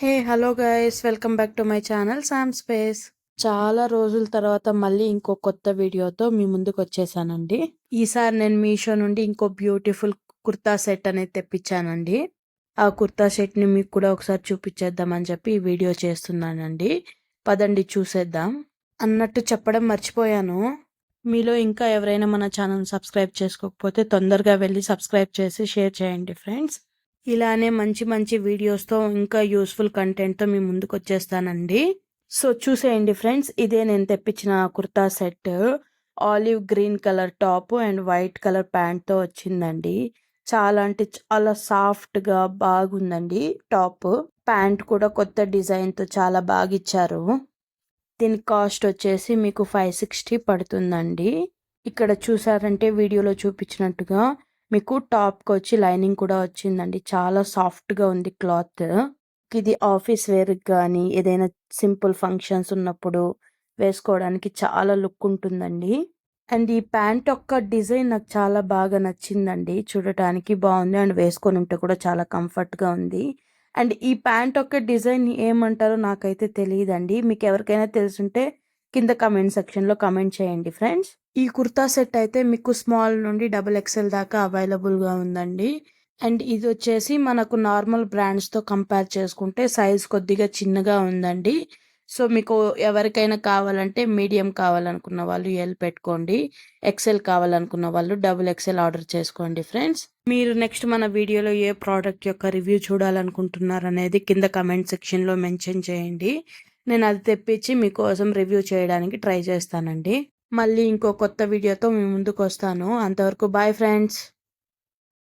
Hey hello guys welcome back to my channel Sam space. చాలా రోజుల తర్వాత మళ్ళీ ఇంకో కొత్త వీడియోతో మీ ముందుకు వచ్చేసానండి. ఈసారి నేను మీషో నుండి ఇంకో బ్యూటిఫుల్ కుర్తా సెట్ అనేది తెప్పించానండి. ఆ కుర్తా సెట్ ని మీకు కూడా ఒకసారి చూపించేద్దామని చెప్పి ఈ వీడియో చేస్తున్నానండి. పదండి చూసేద్దాం. అన్నట్టు చెప్పడం మర్చిపోయాను. మీలో ఇంకా ఎవరైనా మన ఛానల్ సబ్స్క్రైబ్ చేసుకోకపోతే తొందరగా వెళ్ళి సబ్స్క్రైబ్ చేసి షేర్ చేయండి ఫ్రెండ్స్. ఇలానే మంచి మంచి వీడియోస్తో ఇంకా యూస్ఫుల్ కంటెంట్తో మీ ముందుకు వచ్చేస్తానండి. సో చూసేయండి ఫ్రెండ్స్, ఇదే నేను తెప్పించిన kurta set. Olive green colour top and white colour ప్యాంట్తో వచ్చిందండి. చాలా అంటే చాలా సాఫ్ట్గా బాగుందండి టాప్. ప్యాంట్ కూడా కొత్త డిజైన్తో చాలా బాగా ఇచ్చారు. దీని కాస్ట్ వచ్చేసి మీకు 560 పడుతుందండి. ఇక్కడ చూసారంటే వీడియోలో చూపించినట్టుగా మీకు టాప్కి వచ్చి లైనింగ్ కూడా వచ్చిందండి. చాలా సాఫ్ట్గా ఉంది క్లాత్. ఇది ఆఫీస్ వేర్కి కానీ ఏదైనా సింపుల్ ఫంక్షన్స్ ఉన్నప్పుడు వేసుకోవడానికి చాలా లుక్ ఉంటుందండి. అండ్ ఈ ప్యాంట్ యొక్క డిజైన్ నాకు చాలా బాగా నచ్చిందండి. చూడటానికి బాగుంది అండ్ వేసుకొని ఉంటే కూడా చాలా కంఫర్ట్గా ఉంది. అండ్ ఈ ప్యాంట్ యొక్క డిజైన్ ఏమంటారో నాకైతే తెలియదండి. మీకు ఎవరికైనా తెలుసుంటే కింద కమెంట్ సెక్షన్లో కమెంట్ చేయండి ఫ్రెండ్స్. ఈ కుర్తా సెట్ అయితే మీకు స్మాల్ నుండి XXL దాకా అవైలబుల్గా ఉందండి. అండ్ ఇది వచ్చేసి మనకు నార్మల్ బ్రాండ్స్తో కంపేర్ చేసుకుంటే సైజ్ కొద్దిగా చిన్నగా ఉందండి. సో మీకు ఎవరికైనా కావాలంటే మీడియం కావాలనుకున్న వాళ్ళు ఎల్ పెట్టుకోండి, XL కావాలనుకున్న వాళ్ళు XXL ఆర్డర్ చేసుకోండి ఫ్రెండ్స్. మీరు నెక్స్ట్ మన వీడియోలో ఏ ప్రోడక్ట్ యొక్క రివ్యూ చూడాలనుకుంటున్నారు అనేది కింద కమెంట్ సెక్షన్లో మెన్షన్ చేయండి. నేను అది తెప్పించి మీకోసం రివ్యూ చేయడానికి ట్రై చేస్తానండి. మళ్ళీ ఇంకో కొత్త వీడియోతో మీ ముందుకు వస్తాను. అంతవరకు బాయ్ ఫ్రెండ్స్.